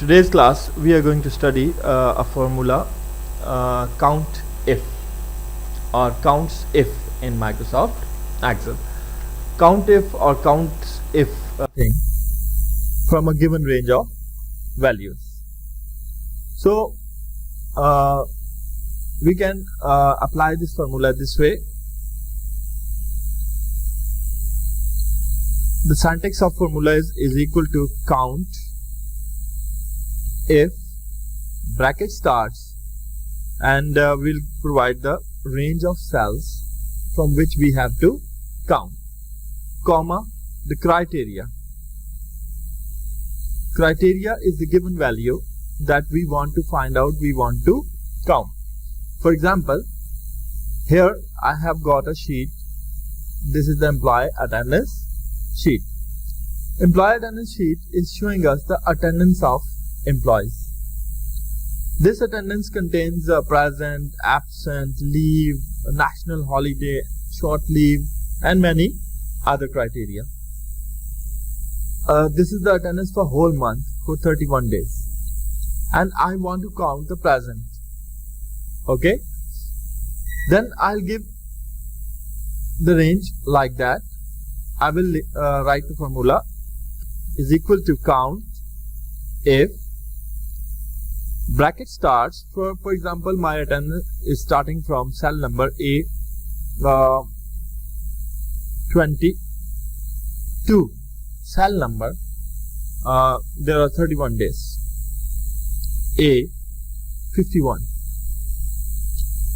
today's class we are going to study a formula count if or counts if in Microsoft Excel. Count if or counts if thing from a given range of values. So we can apply this formula this way. The syntax of formula is equal to count if bracket starts, and we'll provide the range of cells from which we have to count, comma, the criteria. Criteria is the given value that we want to find out, we want to count. For example, here I have got a sheet. This is the employee attendance sheet. Employee attendance sheet is showing us the attendance of employees. This attendance contains present, absent, leave, national holiday, short leave, and many other criteria. This is the attendance for whole month for 31 days, and I want to count the present. Okay, then I'll give the range like that. I will write the formula is equal to count if bracket starts. For example, my attendance is starting from cell number A 22, cell number there are 31 days, A 51,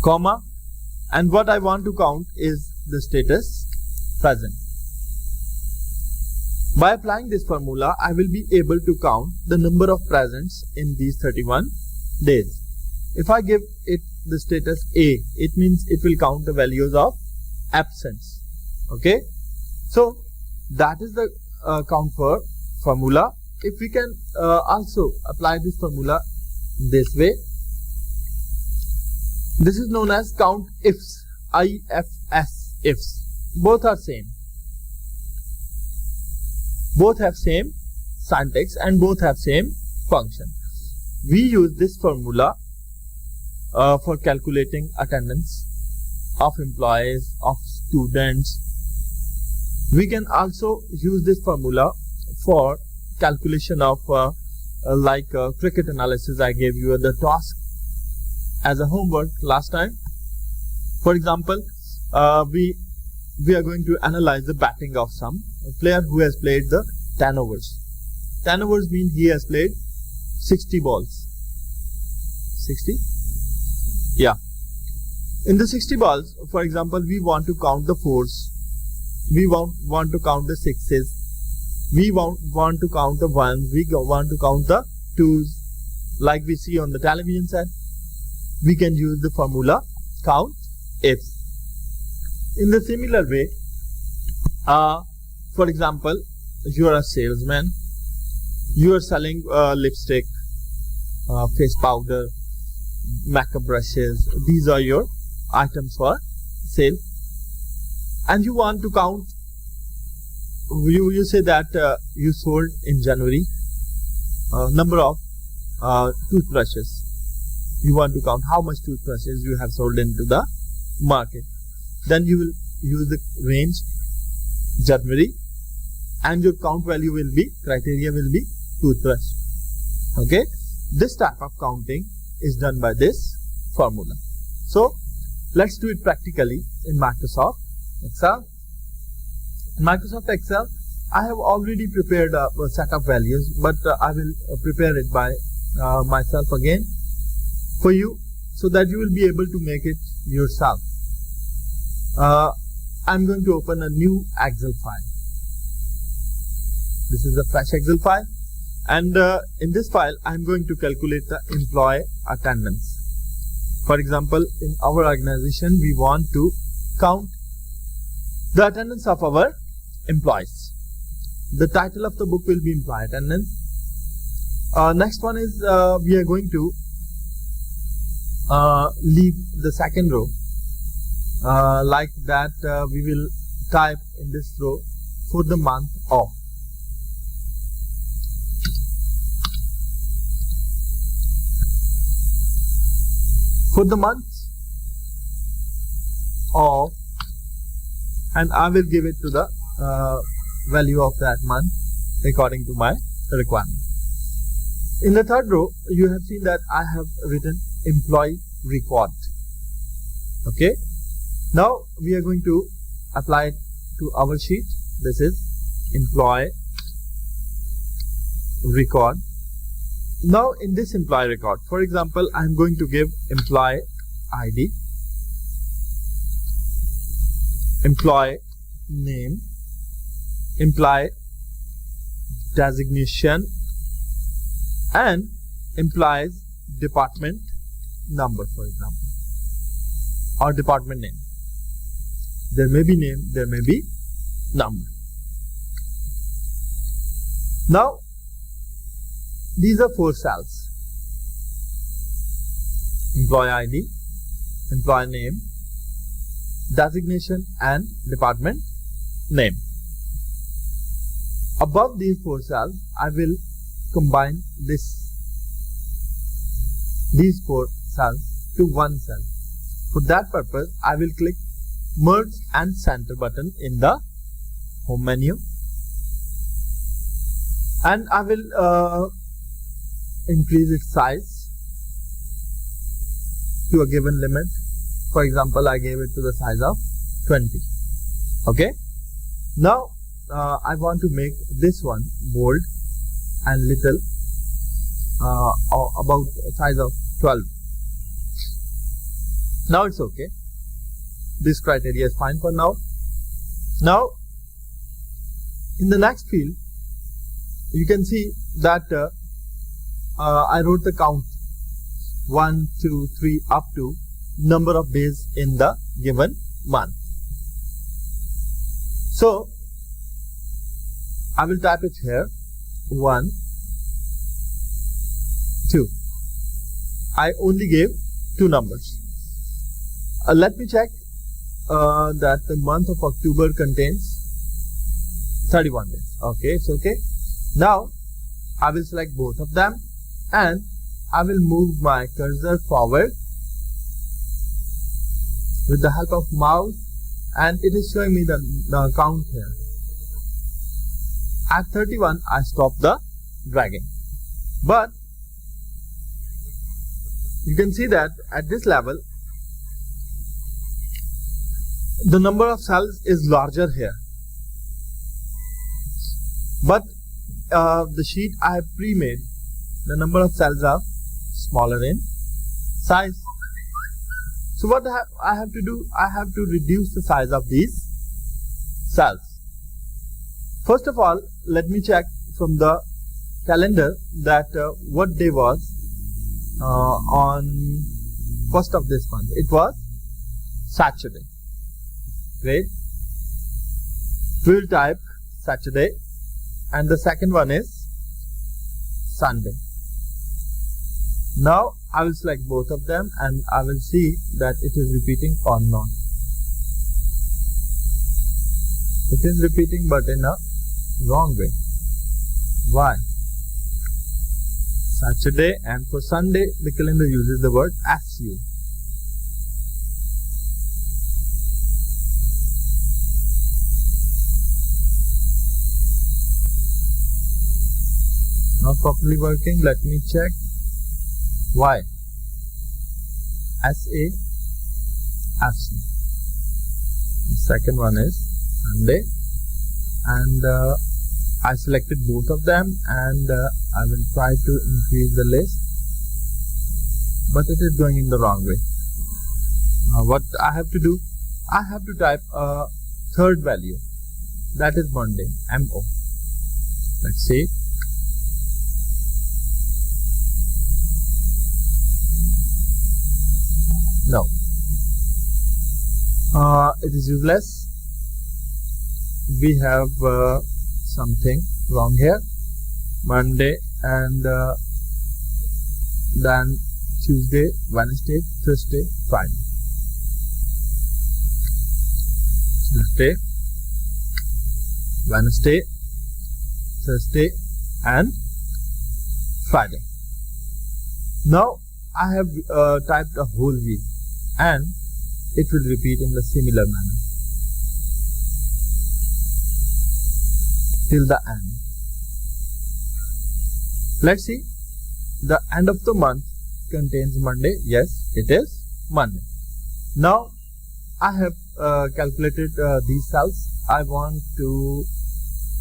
comma, and what I want to count is the status present. By applying this formula, I will be able to count the number of presents in these 31 days. If I give it the status A, it means it will count the values of absence. Okay, so that is the count for formula. If we can also apply this formula this way, this is known as count ifs, IFS, ifs. Both are same. Both have same syntax and both have same function. We use this formula for calculating attendance of employees, of students. We can also use this formula for calculation of cricket analysis. I gave you the task as a homework last time. For example, we are going to analyze the batting of some player who has played the 10 overs. 10 overs mean he has played 60 balls. 60? Yeah. In the 60 balls, for example, we want to count the fours. We want to count the sixes. We want to count the ones. We want to count the twos. Like we see on the television set, we can use the formula count ifs. In the similar way, for example, you are a salesman. You are selling lipstick, face powder, makeup brushes. These are your items for sale, and you want to count. You say that you sold in January number of toothbrushes. You want to count how much toothbrushes you have sold into the market. Then you will use the range January, and your count value will be, criteria will be toothbrush. Okay, this type of counting is done by this formula. So let's do it practically in Microsoft Excel. In Microsoft Excel, I have already prepared a set of values, but I will prepare it by myself again for you, so that you will be able to make it yourself. I'm going to open a new Excel file. This is a fresh Excel file, and in this file I'm going to calculate the employee attendance. For example, in our organization we want to count the attendance of our employees. The title of the book will be employee attendance. Next one is we are going to leave the second row like that. We will type in this row for the month of. for the month of, and I will give it to the value of that month according to my requirement. In the third row, you have seen that I have written employee record. Okay. Now we are going to apply it to our sheet. This is employee record. Now in this employee record, for example, I am going to give employee ID, employee name, employee designation, and employee's department number, for example, or department name. There may be name, there may be number. Now these are 4 cells: employee ID, employee name, designation, and department name. Above these 4 cells, I will combine these 4 cells to one cell. For that purpose, I will click Merge and Center button in the Home menu, and I will increase its size to a given limit. For example, I gave it to the size of 20. Okay. Now I want to make this one bold and little, about size of 12. Now it's okay. This criteria is fine for now. Now in the next field, you can see that I wrote the count 1, 2, 3 up to number of days in the given month. So I will type it here, 1, 2. I only gave 2 numbers. Let me check that the month of October contains 31 days. Okay, it's okay. Now I will select both of them and I will move my cursor forward with the help of mouse, and it is showing me the count here. At 31, I stop the dragging. But you can see that at this level, the number of cells is larger here. But the sheet I have pre-made, the number of cells are smaller in size. So what I have to do, I have to reduce the size of these cells. First of all, let me check from the calendar that what day was on 1st of this month. It was Saturday. Great. We will type Saturday, and the second one is Sunday. Now I will select both of them and I will see that it is repeating or not. It is repeating, but in a wrong way. Why? Saturday, and for Sunday the calendar uses the word SU. Not properly working. Let me check. Why? SA, SU. The second one is Sunday, and I selected both of them, and I will try to increase the list, but it is going in the wrong way. What I have to do, I have to type a third value, that is Monday, MO. Let's see. No, it is useless. We have something wrong here. Monday, and then Tuesday, Wednesday, Thursday, Friday. Tuesday, Wednesday, Thursday, and Friday. Now I have typed a whole V, and it will repeat in the similar manner till the end. Let's see. The end of the month contains Monday. Yes, it is Monday. Now I have calculated these cells. I want to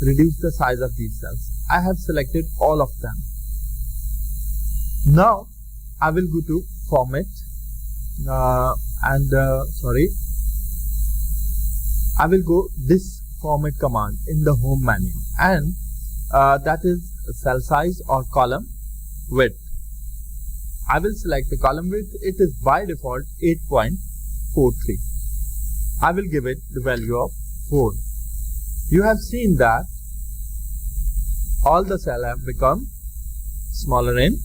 reduce the size of these cells. I have selected all of them. Now I will go to format I will go this format command in the home menu, and that is cell size or column width. I will select the column width. It is by default 8.43. I will give it the value of 4. You have seen that all the cells have become smaller in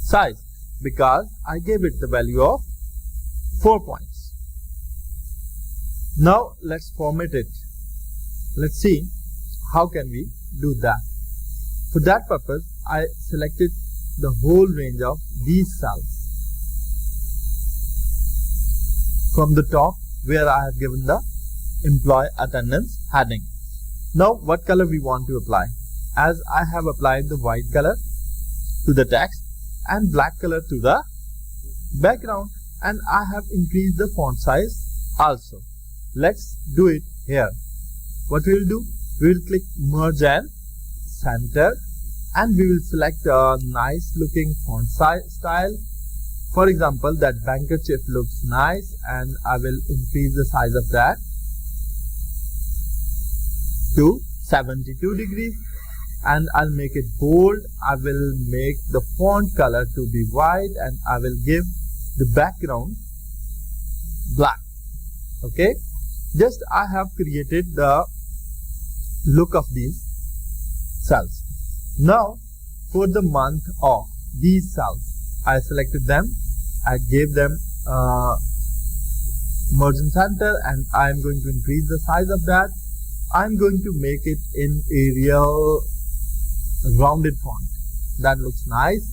size because I gave it the value of 4 points. Now let's format it. Let's see how can we do that. For that purpose, I selected the whole range of these cells from the top where I have given the employee attendance heading. Now what color we want to apply? As I have applied the white color to the text and black color to the background, and I have increased the font size also. Let's do it here. What we will do? We will click merge and center, and we will select a nice looking font style. For example, that handkerchief looks nice, and I will increase the size of that to 72 degrees, and I'll make it bold. I will make the font color to be white, and I will give the background black. Okay, just I have created the look of these cells. Now for the month of these cells, I selected them, I gave them merge and center, and I am going to increase the size of that. I am going to make it in Arial rounded font. That looks nice.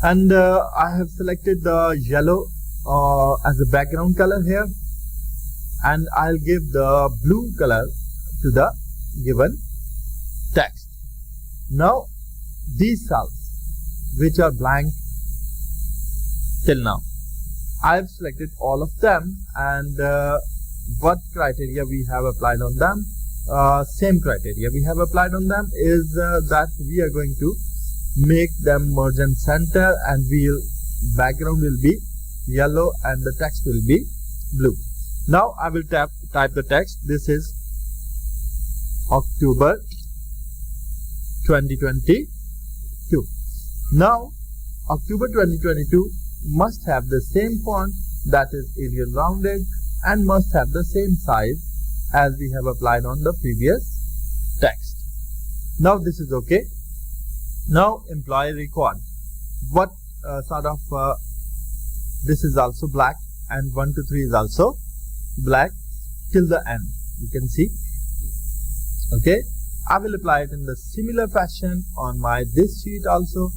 And I have selected the yellow as a background color here, and I'll give the blue color to the given text. Now these cells which are blank till now, I have selected all of them, and what criteria we have applied on them? Same criteria we have applied on them is that we are going to make them merge and center, and background will be yellow and the text will be blue. Now I will type the text. This is October 2022. Now October 2022 must have the same font, that is Arial rounded, and must have the same size as we have applied on the previous text. Now this is okay. Now employee record. What this is also black, and 1 to 3 is also black till the end. You can see. Okay, I will apply it in the similar fashion on this sheet also.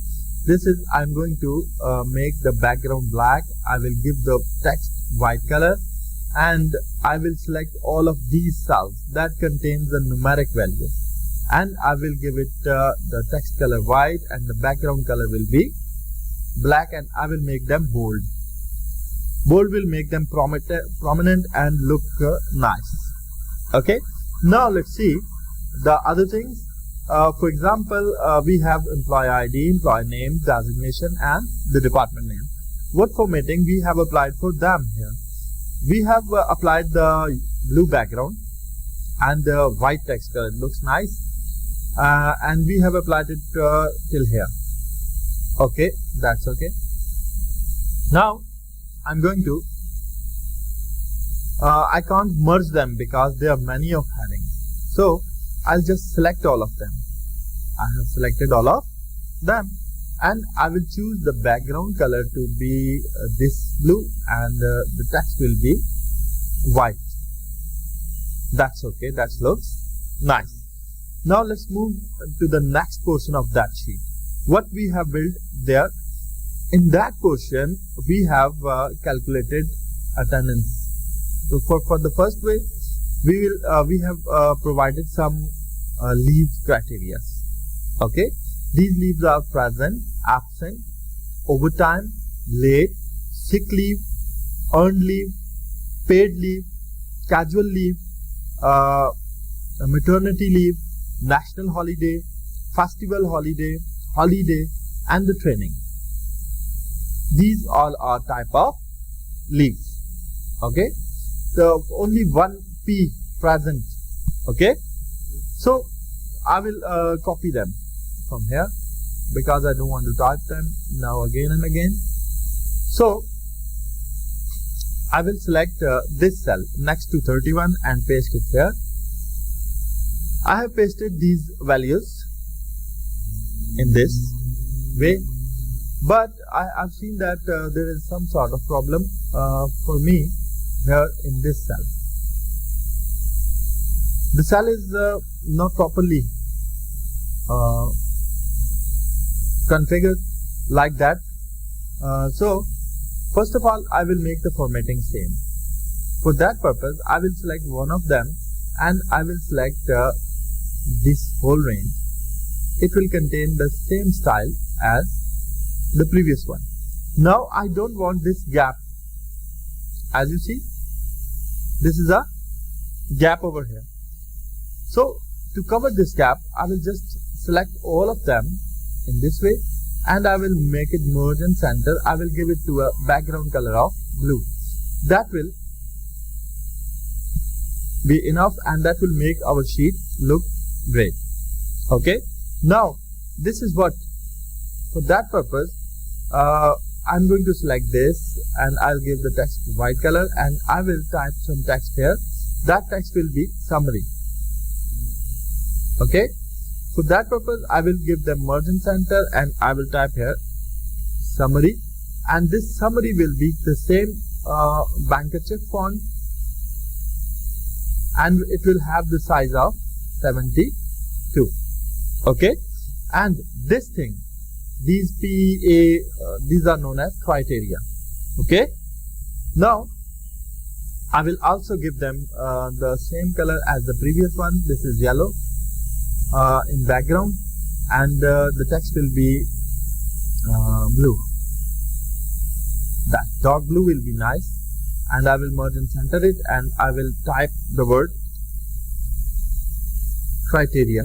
This is, I'm going to make the background black. I will give the text white color, and I will select all of these cells that contains the numeric values, and I will give it the text color white, and the background color will be black, and I will make them bold. Bold will make them prominent and look nice. Okay, now let's see the other things. For example, we have employee ID, employee name, designation, and the department name. What formatting we have applied for them here? We have applied the blue background and the white text color. It looks nice, and we have applied it till here. Okay, that's okay. Now I'm going to I can't merge them because there are many of headings, so I'll just select all of them. I have selected all of them, and I will choose the background color to be this blue, and the text will be white. That's okay, that looks nice. Now let's move to the next portion of that sheet. What we have built there in that portion we have calculated attendance. So for the first way, we have provided some leave criteria. Okay, these leaves are present, absent, overtime, late, sick leave, earned leave, paid leave, casual leave, maternity leave, national holiday, festival holiday, and the training. These all are type of leaves. Okay, so only one P present. Okay, so I will copy them from here because I don't want to type them now again and again. So I will select this cell next to 31 and paste it here. I have pasted these values in this way, but I've seen that there is some sort of problem for me here in this cell. The cell is not properly configured like that. So first of all, I will make the formatting same. For that purpose, I will select one of them and I will select this whole range. It will contain the same style as the previous one. Now I don't want this gap. As you see, this is a gap over here. So to cover this gap, I will just select all of them in this way and I will make it merge and center. I will give it to a background color of blue. That will be enough and that will make our sheet look great. Okay, now this is what, for that purpose I'm going to select this and I'll give the text white color and I will type some text here. That text will be summary. Okay, for that purpose I will give them merge and center and I will type here summary, and this summary will be the same handkerchief font and it will have the size of 72. Okay, and this thing, these these are known as criteria. Okay, now I will also give them the same color as the previous one. This is yellow in background and the text will be blue. That dark blue will be nice, and I will merge and center it and I will type the word criteria.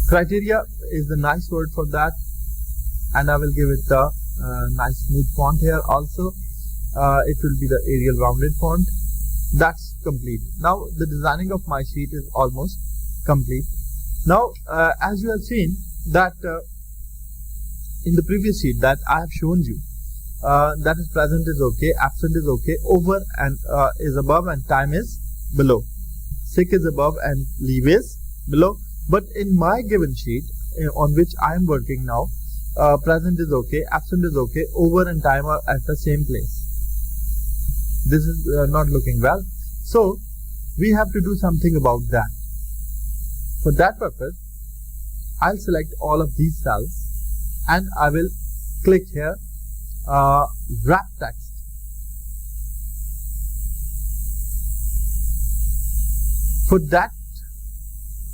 Criteria is the nice word for that, and I will give it a nice smooth font here also. It will be the Arial rounded font. That's complete. Now the designing of my sheet is almost complete. Now as you have seen that in the previous sheet that I have shown you, that is present is okay, absent is okay, over and is above and time is below, sick is above and leave is below. But in my given sheet on which I am working now, present is okay, absent is okay, over and time are at the same place. This is not looking well. So we have to do something about that. For that purpose, I'll select all of these cells and I will click here wrap text. For that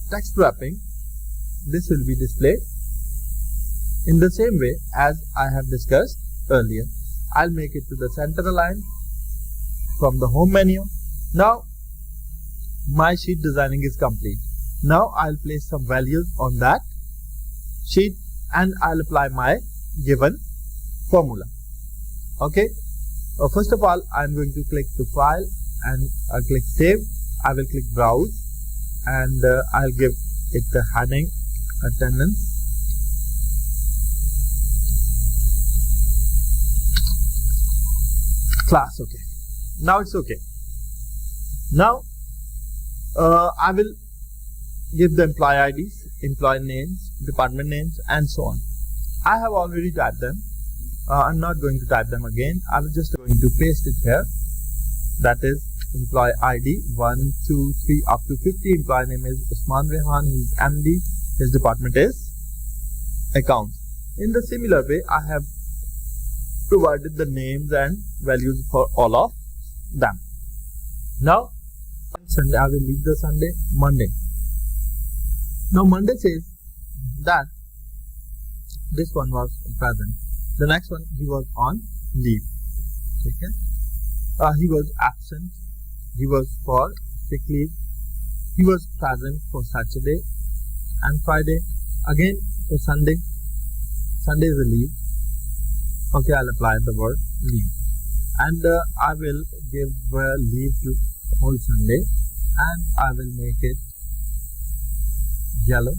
text wrapping, this will be displayed in the same way as I have discussed earlier. I'll make it to the center align from the home menu. Now my sheet designing is complete. Now I'll place some values on that sheet and I'll apply my given formula. Okay, first of all I'm going to click to file and I'll click save. I will click browse and I'll give it the heading attendance. Class. Okay, now it's okay. Now I will give the employee IDs, employee names, department names and so on. I have already typed them. I'm not going to type them again. I will just going to paste it here. That is employee ID 1, 2, 3 up to 50. Employee name is Usman Rehan. He is MD. His department is accounts. In the similar way, I have provided the names and values for all of them. Now, Sunday, I will leave the Sunday, Monday. Now, Monday says that this one was present. The next one, he was on leave. Okay? He was absent. He was for sick leave. He was present for Saturday and Friday. Again, for Sunday. Sunday is a leave. Okay, I'll apply the word leave. And I will give leave to whole Sunday, and I will make it yellow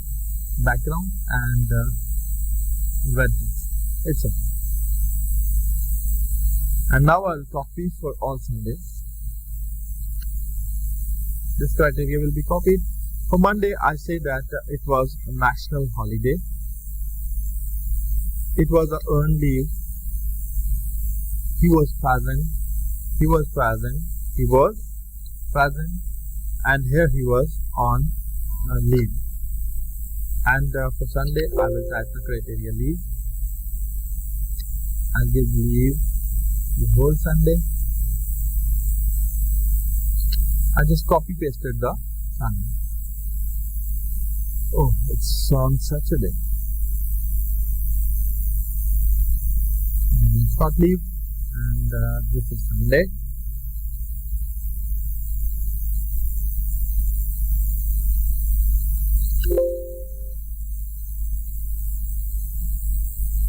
background and red text. It's okay. And now I will copy for all Sundays. This criteria will be copied. For Monday, I say that it was a national holiday. It was an earned leave. He was present. He was present. He was present. And here he was on leave. And for Sunday, I will type the criteria leave. I'll give leave the whole Sunday. I just copy pasted the Sunday. Oh, it's on Saturday. Short leave, and this is Sunday.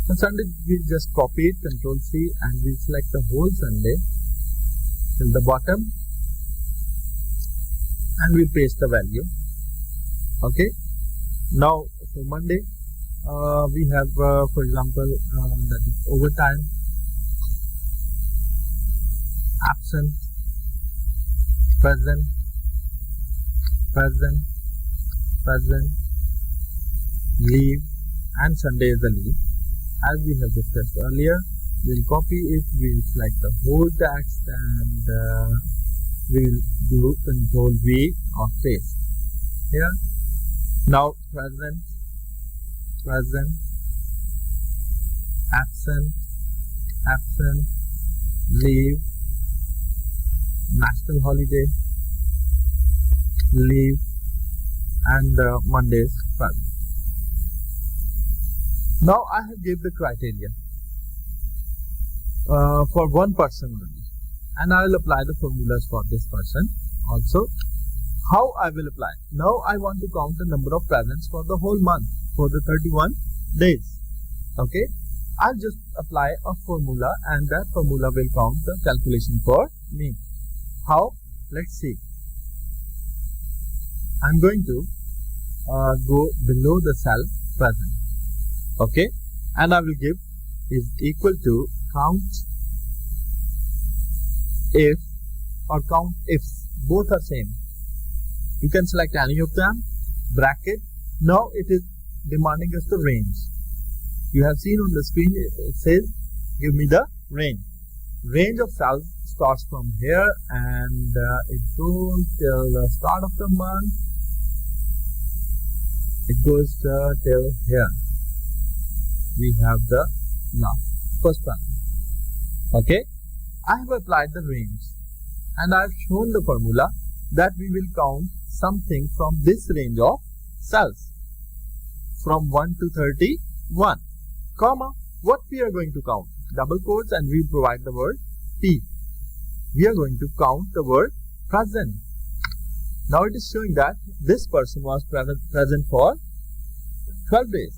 So Sunday we'll just copy it, Control C, and we'll select the whole Sunday till the bottom, and we'll paste the value. Okay. Now for Monday, we have, for example, that is overtime, absent, present, present, present, leave, and Sunday is a leave. As we have discussed earlier, we'll copy it, we'll select the whole text, and we'll do Control V or paste here. Now present, present, absent, absent, leave, national holiday, leave, and Monday's present. Now I have gave the criteria for one person only, and I will apply the formulas for this person also. How I will apply? Now I want to count the number of presents for the whole month, for the 31 days. Okay, I'll just apply a formula, and that formula will count the calculation for me. How? Let's see. I'm going to go below the cell present. Okay, and I will give is equal to count if or count ifs. Both are same. You can select any of them, bracket. Now it is demanding us the range. You have seen on the screen, it says give me the range. Range of cells starts from here, and it goes till the start of the month. It goes till here. We have the first one. Okay, I have applied the range, and I have shown the formula that we will count something from this range of cells from 1 to 31, comma, what we are going to count, double quotes, and we will provide the word P. We are going to count the word present. Now it is showing that this person was present for 12 days.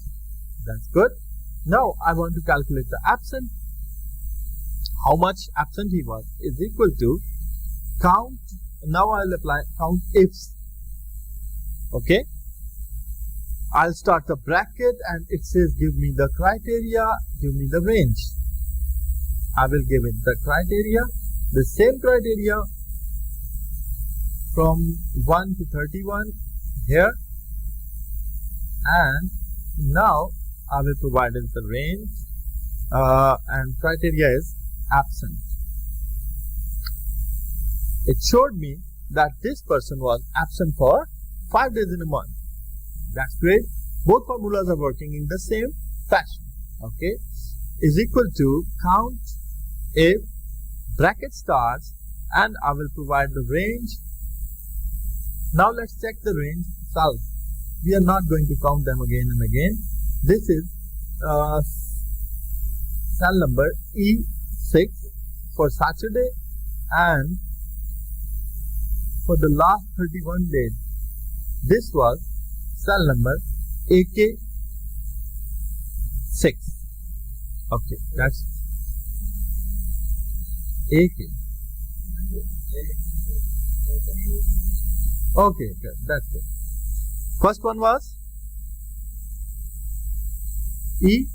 That's good. Now I want to calculate the absent. How much absent he was is equal to count. Now I will apply count ifs. Okay, I'll start the bracket, and it says give me the criteria, give me the range. I will give it the criteria, the same criteria from 1 to 31 here, and now I will provide it the range, and criteria is absent. It showed me that this person was absent for 5 days in a month. That's great. Both formulas are working in the same fashion. Okay, is equal to count if bracket starts, and I will provide the range. Now let's check the range itself. We are not going to count them again and again. This is cell number E6 for Saturday, and for the last 31 days, this was cell number AK6. Okay, that's AK. Okay, good. That's good. First one was E6,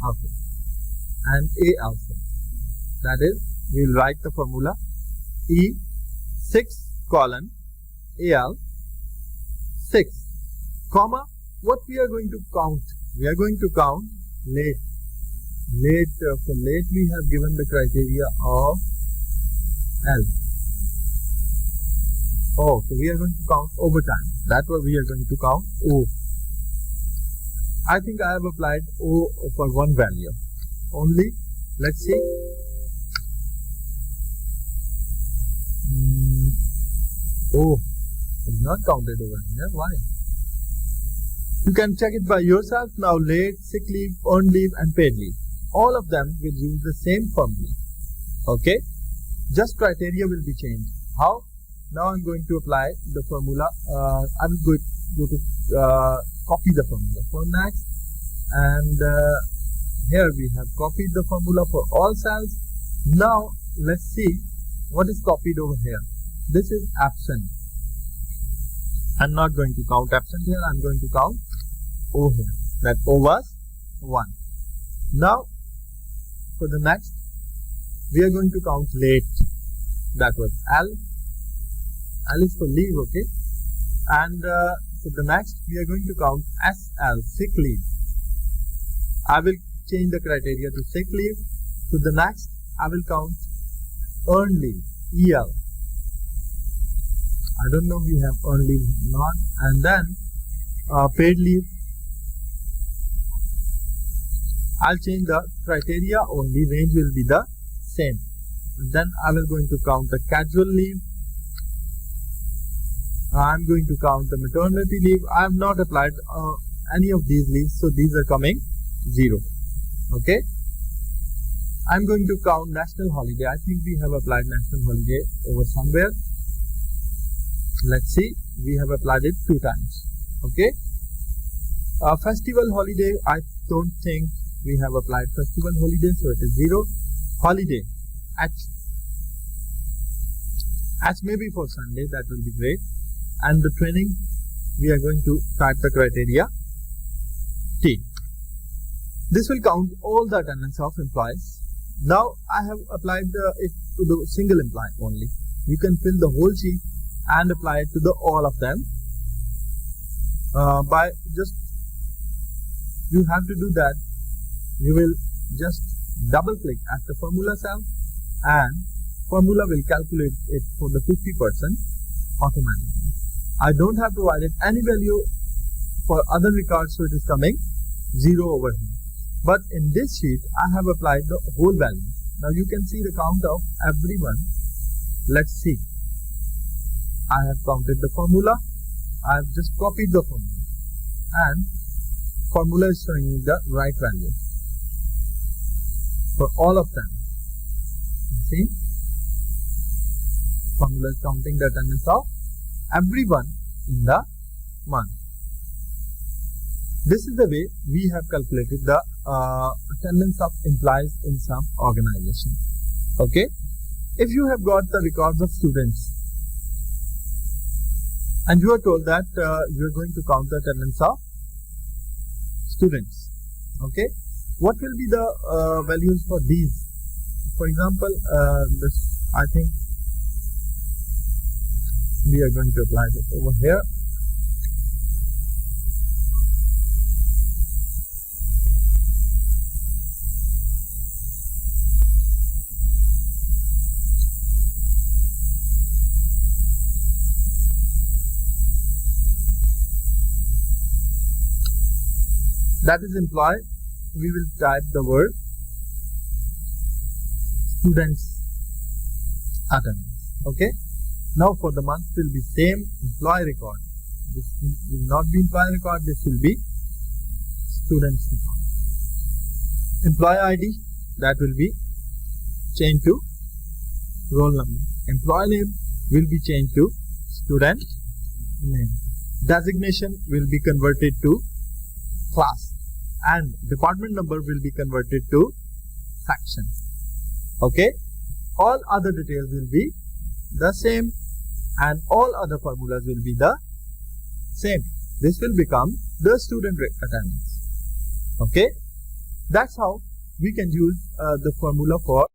okay, and AL6. That is, we'll write the formula E6 colon AL6, comma, what we are going to count? We are going to count late. For late we have given the criteria of L. Oh, okay, we are going to count overtime. That's what we are going to count O. I think I have applied O for one value only. Let's see. O is not counted over here. Why? You can check it by yourself. Now, late, sick leave, earned leave, and paid leave. All of them will use the same formula. Okay? Just criteria will be changed. How? Now I'm going to apply the formula. I will go to copy the formula for next, and here we have copied the formula for all cells. Now let's see what is copied over here. This is absent. I'm not going to count absent here. I'm going to count O here. That O was 1. Now for the next, we are going to count late. That was L. L is for leave, okay? And for the next, we are going to count SL, sick leave. I will change the criteria to sick leave. For the next, I will count earned leave, EL. I don't know if we have earned leave or not. And then paid leave. I'll change the criteria only, range will be the same. And then I will going to count the casual leave. I'm going to count the maternity leave. I have not applied any of these leaves, so these are coming 0. Okay. I'm going to count national holiday. I think we have applied national holiday over somewhere. Let's see. We have applied it 2 times. Okay. Festival holiday. I don't think we have applied festival holiday, so it is 0. Holiday. H may be for Sunday. That will be great. And the training, we are going to type the criteria T. This will count all the attendance of employees. Now I have applied it to the single employee only. You can fill the whole sheet and apply it to the all of them. By just, you have to do that. You will just double click at the formula cell, and formula will calculate it for the 50% automatically. I don't have provided any value for other records, so it is coming 0 over here. But in this sheet, I have applied the whole values. Now you can see the count of everyone. Let's see. I have counted the formula. I have just copied the formula, and formula is showing me the right value for all of them. See, formula is counting the attendance of everyone in the month. This is the way we have calculated the attendance of employees in some organization. Okay. If you have got the records of students and you are told that you are going to count the attendance of students, okay, what will be the values for these? For example, this, I think we are going to apply this over here. that is employee, we will type the word students attendance. Okay. Now for the month will be same employee record. This will not be employee record, this will be students record. Employee ID, that will be changed to roll number. Employee name will be changed to student name. Designation will be converted to class, and department number will be converted to section. Okay. All other details will be the same, and all other formulas will be the same. This will become the student attendance. Okay. That's how we can use the formula for